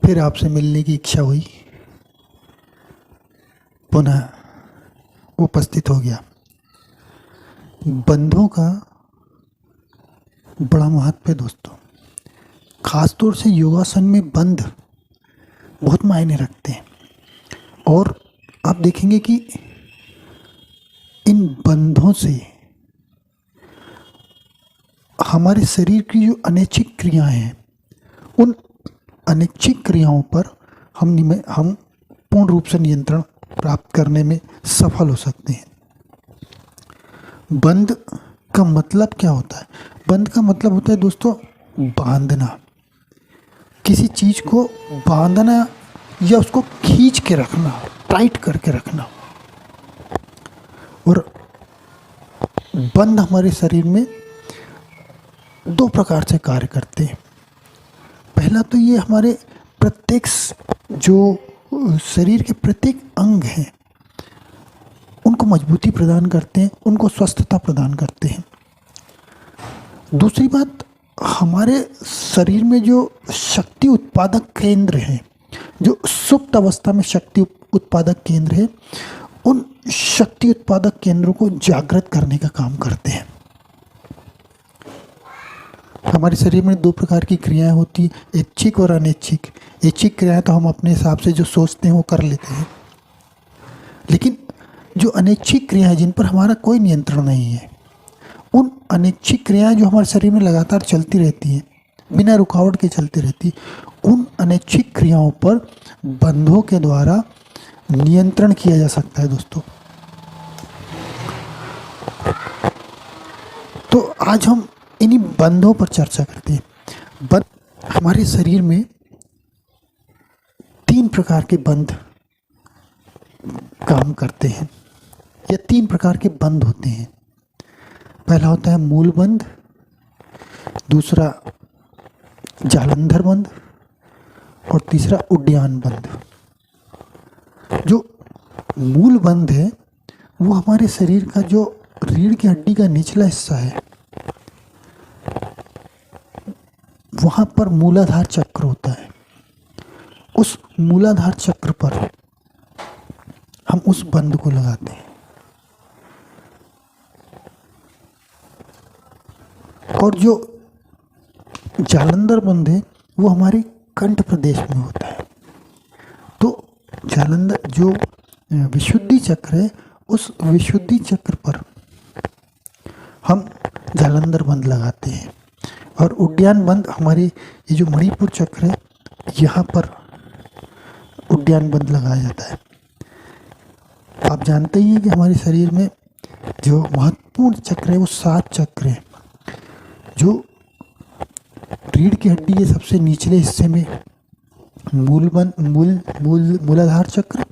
फिर आपसे मिलने की इच्छा हुई, पुनः उपस्थित हो गया। बंधों का बड़ा महत्व है दोस्तों। खासतौर से योगासन में बंध बहुत मायने रखते हैं। और आप देखेंगे कि इन बंधों से हमारे शरीर की जो अनैच्छिक क्रियाएं हैं, उन अनैच्छिक क्रियाओं पर हम पूर्ण रूप से नियंत्रण प्राप्त करने में सफल हो सकते हैं। बंध का मतलब क्या होता है? बंध का मतलब होता है दोस्तों बांधना, किसी चीज को बांधना या उसको खींच के रखना, टाइट करके रखना। और बंध हमारे शरीर में दो प्रकार से कार्य करते हैं। पहला तो ये हमारे प्रत्येक जो शरीर के प्रत्येक अंग हैं उनको मजबूती प्रदान करते हैं, उनको स्वस्थता प्रदान करते हैं। दूसरी बात, हमारे शरीर में जो शक्ति उत्पादक केंद्र हैं, जो सुप्त अवस्था में शक्ति उत्पादक केंद्र है, उन शक्ति उत्पादक केंद्रों को जागृत करने का काम करते हैं। हमारे शरीर में दो प्रकार की क्रियाएं होती हैं, ऐच्छिक और अनैच्छिक। ऐच्छिक क्रियाएं तो हम अपने हिसाब से जो सोचते हैं वो कर लेते हैं, लेकिन जो अनैच्छिक क्रियाएं जिन पर हमारा कोई नियंत्रण नहीं है, उन अनैच्छिक क्रियाएं जो हमारे शरीर में लगातार चलती रहती हैं, बिना रुकावट के चलती रहती, उन अनैच्छिक क्रियाओं पर बंधों के द्वारा नियंत्रण किया जा सकता है दोस्तों। तो आज हम इन्हीं बंधों पर चर्चा करते हैं। बंध, हमारे शरीर में 3 प्रकार के बंध काम करते हैं, या 3 प्रकार के बंध होते हैं। पहला होता है मूल बंध, दूसरा जालंधर बंध और तीसरा उड्डयन बंध। जो मूल बंध है वो हमारे शरीर का जो रीढ़ की हड्डी का निचला हिस्सा है, वहाँ पर मूलाधार चक्र होता है। उस मूलाधार चक्र पर हम उस बंध को लगाते हैं। और जो जालंधर बंध है वो हमारे कंठ प्रदेश में होता है। तो जालंधर जो विशुद्धि चक्र है, उस विशुद्धि चक्र पर हम जालंधर बंध लगाते हैं। और उड्डयन बंध, हमारी ये जो मणिपुर चक्र है, यहाँ पर उड्डयन बंध लगाया जाता है। आप जानते ही हैं कि हमारे शरीर में जो महत्वपूर्ण चक्र है वो 7 चक्र हैं। जो रीढ़ की हड्डी के सबसे निचले हिस्से में मूलाधार चक्र,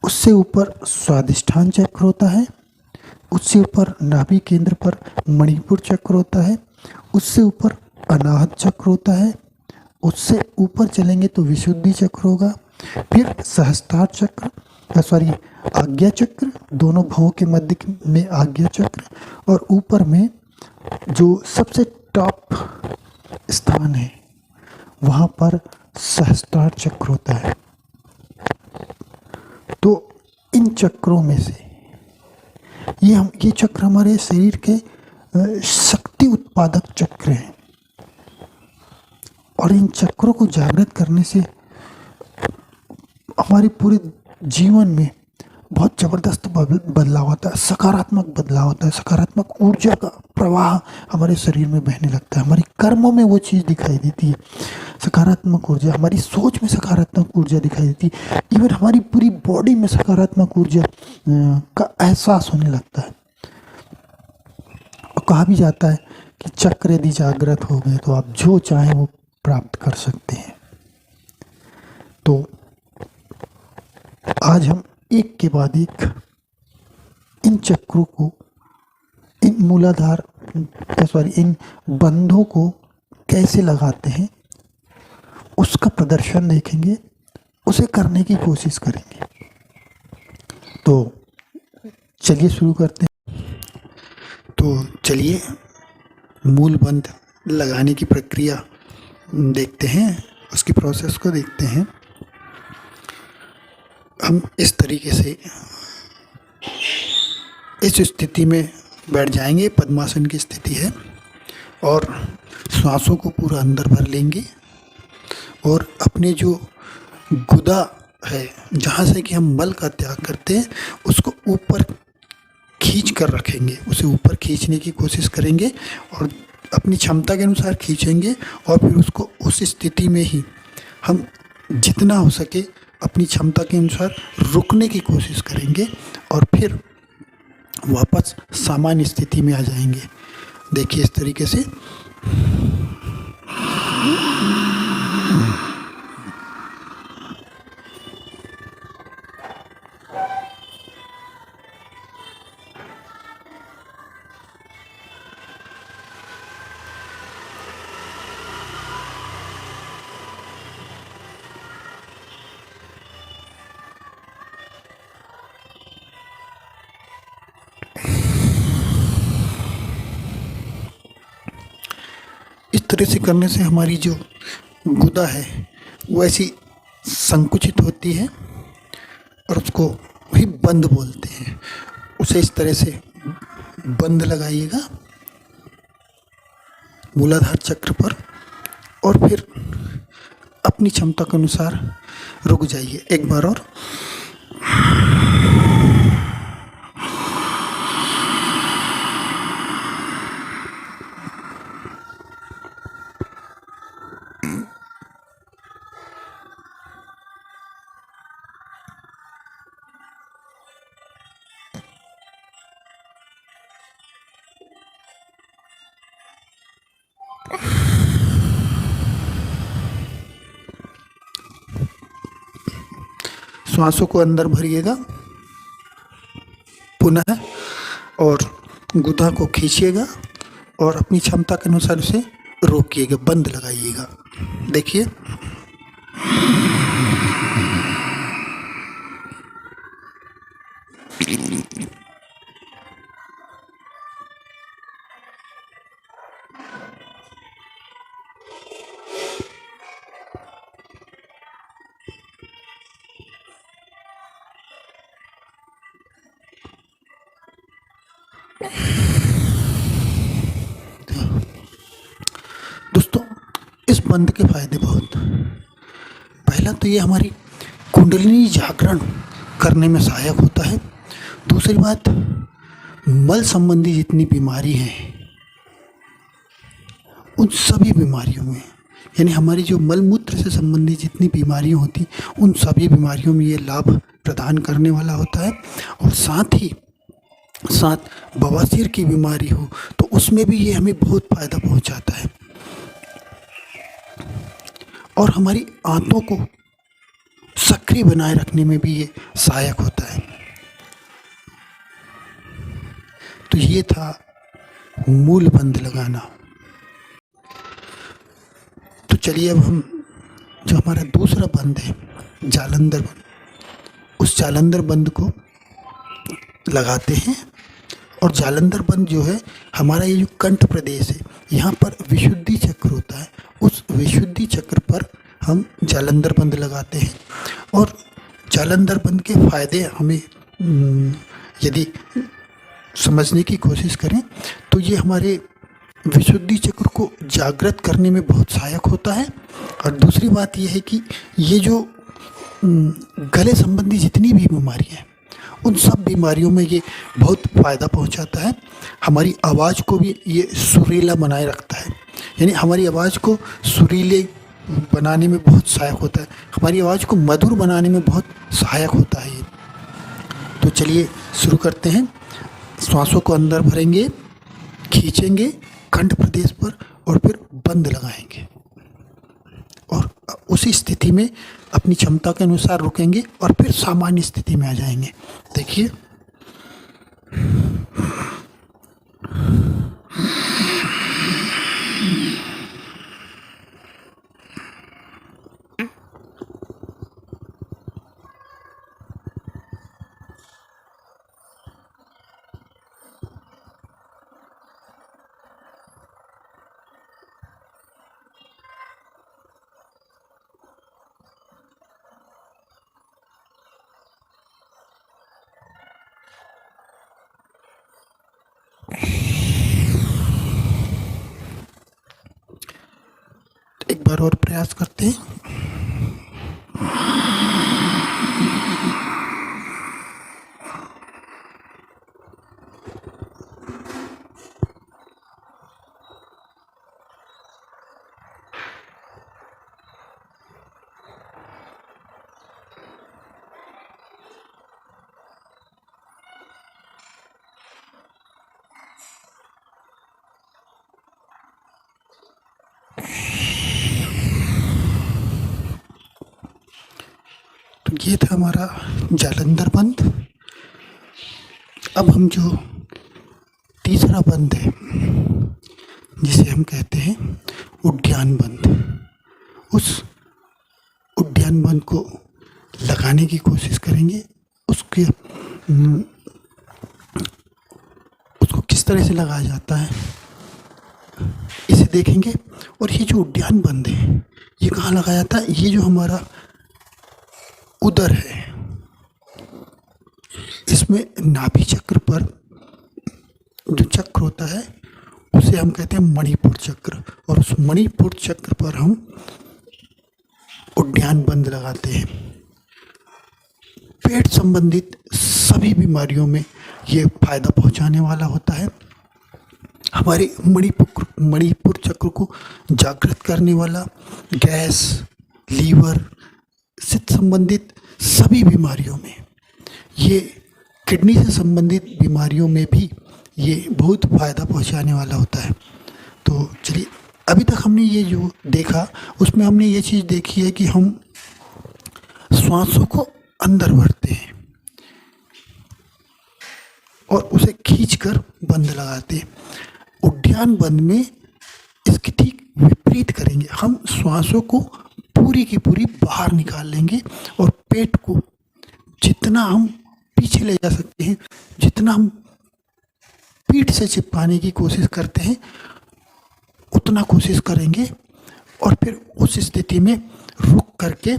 उससे ऊपर स्वादिष्ठान चक्र होता है, उससे ऊपर नाभि केंद्र पर मणिपुर चक्र होता है, उससे ऊपर अनाहत चक्र होता है, उससे ऊपर चलेंगे तो विशुद्धि चक्र होगा, फिर सहस्त्रार चक्र, आज्ञा चक्र, दोनों भवों के मध्य में आज्ञा चक्र, और ऊपर में जो सबसे टॉप स्थान है वहाँ पर सहस्त्रार चक्र होता है। तो इन चक्रों में से ये चक्र हमारे शरीर के शक्ति उत्पादक चक्र हैं। और इन चक्रों को जागृत करने से हमारे पूरे जीवन में बहुत ज़बरदस्त बदलाव होता है, सकारात्मक बदलाव होता है, सकारात्मक ऊर्जा का प्रवाह हमारे शरीर में बहने लगता है। हमारे कर्मों में वो चीज़ दिखाई देती है, सकारात्मक ऊर्जा, हमारी सोच में सकारात्मक ऊर्जा दिखाई देती है, इवन हमारी पूरी बॉडी में सकारात्मक ऊर्जा का एहसास होने लगता है। और कहा भी जाता है कि चक्र यदि जागृत हो गए तो आप जो चाहें वो प्राप्त कर सकते हैं। तो आज हम एक के बाद एक इन चक्रों को, इन मूलाधार इन बंधों को कैसे लगाते हैं उसका प्रदर्शन देखेंगे, उसे करने की कोशिश करेंगे। तो चलिए शुरू करते हैं। तो चलिए मूल बंध लगाने की प्रक्रिया देखते हैं उसकी प्रोसेस को देखते हैं। हम इस तरीके से इस स्थिति में बैठ जाएंगे, पद्मासन की स्थिति है, और श्वासों को पूरा अंदर भर लेंगे और अपने जो गुदा है, जहाँ से कि हम मल का त्याग करते हैं, उसको ऊपर खींच कर रखेंगे, उसे ऊपर खींचने की कोशिश करेंगे और अपनी क्षमता के अनुसार खींचेंगे और फिर उसको उस स्थिति में ही हम जितना हो सके अपनी क्षमता के अनुसार रुकने की कोशिश करेंगे और फिर वापस सामान्य स्थिति में आ जाएंगे। देखिए इस तरीके से। इस तरह से करने से हमारी जो गुदा है वो ऐसी संकुचित होती है और उसको भी बंद बोलते हैं। उसे इस तरह से बंद लगाइएगा मूलाधार चक्र पर और फिर अपनी क्षमता के अनुसार रुक जाइए एक बार और। श्वासों को अंदर भरिएगा पुनः और गुदा को खींचिएगा और अपनी क्षमता के अनुसार उसे रोकिएगा, बंद लगाइएगा। देखिए दोस्तों, इस बंद के फायदे बहुत। पहला तो ये हमारी कुंडलिनी जागरण करने में सहायक होता है। दूसरी बात, मल संबंधी जितनी बीमारी हैं उन सभी बीमारियों में, यानी हमारी जो मल मूत्र से संबंधित जितनी बीमारियां होती उन सभी बीमारियों में ये लाभ प्रदान करने वाला होता है। और साथ ही साथ बवासीर की बीमारी हो तो उसमें भी ये हमें बहुत फायदा पहुंचाता है और हमारी आंतों को सक्रिय बनाए रखने में भी ये सहायक होता है। तो ये था मूल बंद लगाना। तो चलिए अब हम जो हमारा दूसरा बंद है जालंधर बंद, उस जालंधर बंद को लगाते हैं। और जालंधर बंद जो है हमारा ये जो कंठ प्रदेश है, यहाँ पर विशुद्धि चक्र होता है, उस विशुद्धि चक्र पर हम जालंधर बंद लगाते हैं। और जालंधर बंद के फायदे हमें यदि समझने की कोशिश करें तो ये हमारे विशुद्धि चक्र को जागृत करने में बहुत सहायक होता है। और दूसरी बात यह है कि ये जो गले संबंधी जितनी भी बीमारियां हैं उन सब बीमारियों में ये बहुत फ़ायदा पहुंचाता है। हमारी आवाज़ को भी ये सुरीला बनाए रखता है, यानी हमारी आवाज़ को सुरीले बनाने में बहुत सहायक होता है, हमारी आवाज़ को मधुर बनाने में बहुत सहायक होता है ये। तो चलिए शुरू करते हैं। श्वासों को अंदर भरेंगे, खींचेंगे कंठ प्रदेश पर और फिर बंद लगाएंगे और उसी स्थिति में अपनी क्षमता के अनुसार रुकेंगे और फिर सामान्य स्थिति में आ जाएंगे। देखिए बार और प्रयास करते हैं। तो ये था हमारा जालंधर बंध। अब हम जो तीसरा बंध है जिसे हम कहते हैं उद्यान बंध, उस उद्यान बंध को लगाने की कोशिश करेंगे। उसको किस तरह से लगाया जाता है इसे देखेंगे। और ये जो उद्यान बंध है ये कहाँ लगाया जाता है? ये जो हमारा उदर है, इसमें नाभि चक्र पर जो चक्र होता है उसे हम कहते हैं मणिपुर चक्र। और उस मणिपुर चक्र पर हम उद्यान बंध लगाते हैं। पेट संबंधित सभी बीमारियों में ये फायदा पहुंचाने वाला होता है। हमारे मणिपुर चक्र को जागृत करने वाला, गैस, लीवर से संबंधित सभी बीमारियों में, ये किडनी से संबंधित बीमारियों में भी ये बहुत फ़ायदा पहुंचाने वाला होता है। तो चलिए, अभी तक हमने ये जो देखा उसमें हमने ये चीज़ देखी है कि हम श्वासों को अंदर भरते हैं और उसे खींचकर बंद लगाते हैं। उद्यान बंद में इसके ठीक विपरीत करेंगे। हम श्वासों को पूरी की पूरी बाहर निकाल लेंगे और पेट को जितना हम पीछे ले जा सकते हैं, जितना हम पीठ से चिपकाने की कोशिश करते हैं उतना कोशिश करेंगे। और फिर उस स्थिति में रुक करके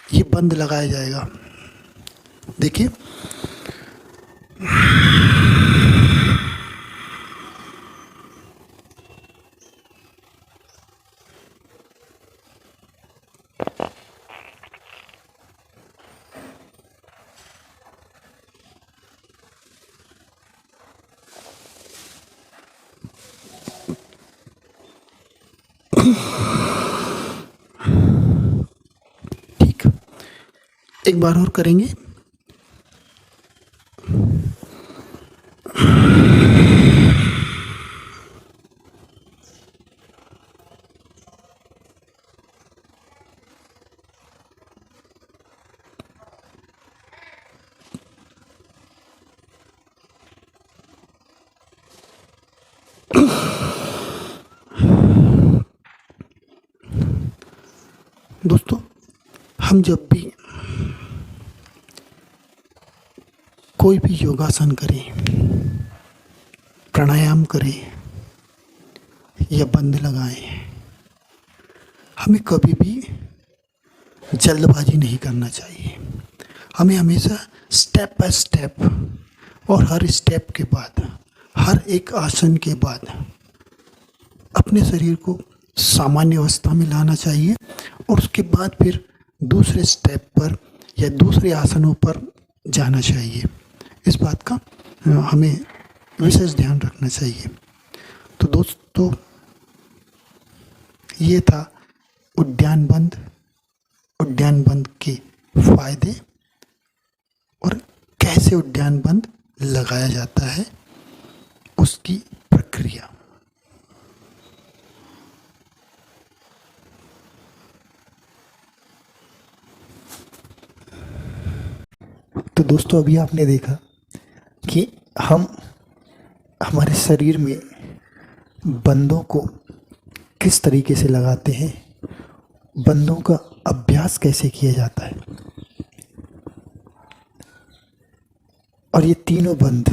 ये बंद लगाया जाएगा। देखिए, ठीक, एक बार और करेंगे। दोस्तों, हम जब भी कोई भी योगासन करें, प्राणायाम करें या बंद लगाएं, हमें कभी भी जल्दबाजी नहीं करना चाहिए। हमें हमेशा स्टेप बाय स्टेप और हर स्टेप के बाद, हर एक आसन के बाद अपने शरीर को सामान्य अवस्था में लाना चाहिए और उसके बाद फिर दूसरे स्टेप पर या दूसरे आसनों पर जाना चाहिए। इस बात का हमें विशेष ध्यान रखना चाहिए। तो दोस्तों, ये था उद्यान बंध के फायदे और कैसे उद्यान बंध लगाया जाता है, उसकी प्रक्रिया। तो दोस्तों, अभी आपने देखा कि हम हमारे शरीर में बंधों को किस तरीके से लगाते हैं, बंधों का अभ्यास कैसे किया जाता है, और ये तीनों बंध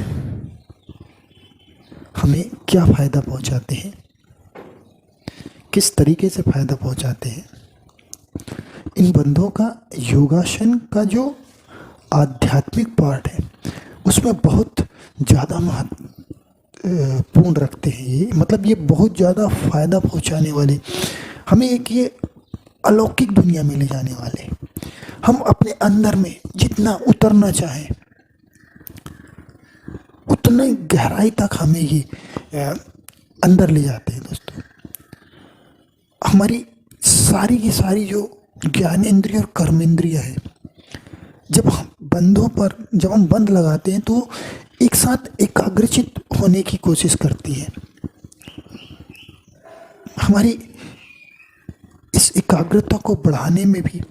हमें क्या फ़ायदा पहुंचाते हैं, किस तरीके से फ़ायदा पहुंचाते हैं। इन बंधों का योगासन का जो आध्यात्मिक पार्ट है उसमें बहुत ज़्यादा महत्वपूर्ण रखते हैं। ये मतलब ये बहुत ज़्यादा फ़ायदा पहुंचाने वाले, हमें एक ये अलौकिक दुनिया में ले जाने वाले हैं। हम अपने अंदर में जितना उतरना चाहें उतना गहराई तक हमें ये अंदर ले जाते हैं दोस्तों। हमारी सारी की सारी जो ज्ञानेंद्रिय और कर्मेंद्रिय है, जब हम बंद लगाते हैं तो एक साथ एकाग्रचित होने की कोशिश करती है। हमारी इस एकाग्रता को बढ़ाने में भी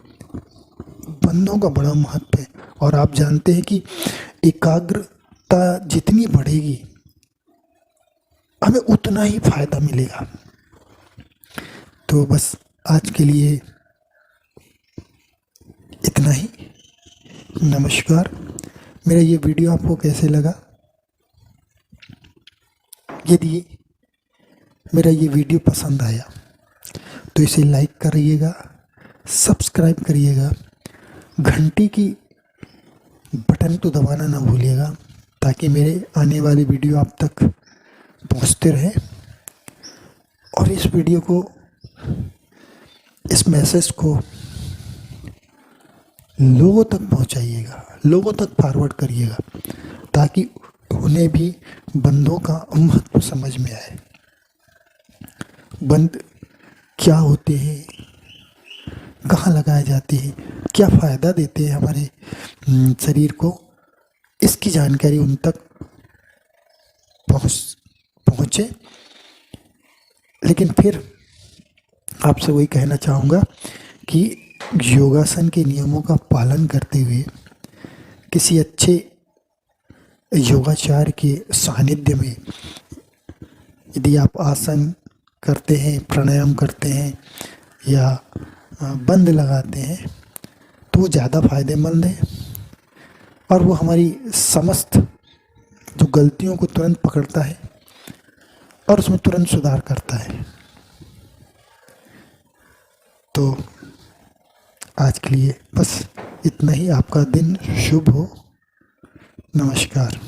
बंधों का बड़ा महत्व है। और आप जानते हैं कि एकाग्रता जितनी बढ़ेगी हमें उतना ही फायदा मिलेगा। तो बस आज के लिए इतना ही। नमस्कार। मेरा ये वीडियो आपको कैसे लगा? यदि मेरा ये वीडियो पसंद आया तो इसे लाइक करिएगा, सब्सक्राइब करिएगा, घंटी की बटन को दबाना ना भूलिएगा ताकि मेरे आने वाली वीडियो आप तक पहुंचते रहे। और इस वीडियो को, इस मैसेज को लोगों तक पहुंचाइएगा, लोगों तक फॉरवर्ड करिएगा ताकि उन्हें भी बंधों का महत्व समझ में आए। बंध क्या होते हैं, कहाँ लगाए जाते हैं, क्या फ़ायदा देते हैं हमारे शरीर को, इसकी जानकारी उन तक पहुँचे। लेकिन फिर आपसे वही कहना चाहूँगा कि योगासन के नियमों का पालन करते हुए किसी अच्छे योगाचार्य के सानिध्य में यदि आप आसन करते हैं, प्राणायाम करते हैं या बंद लगाते हैं तो वो ज़्यादा फायदेमंद है और वो हमारी समस्त जो गलतियों को तुरंत पकड़ता है और उसमें तुरंत सुधार करता है। तो आज के लिए बस इतना ही। आपका दिन शुभ हो। नमस्कार।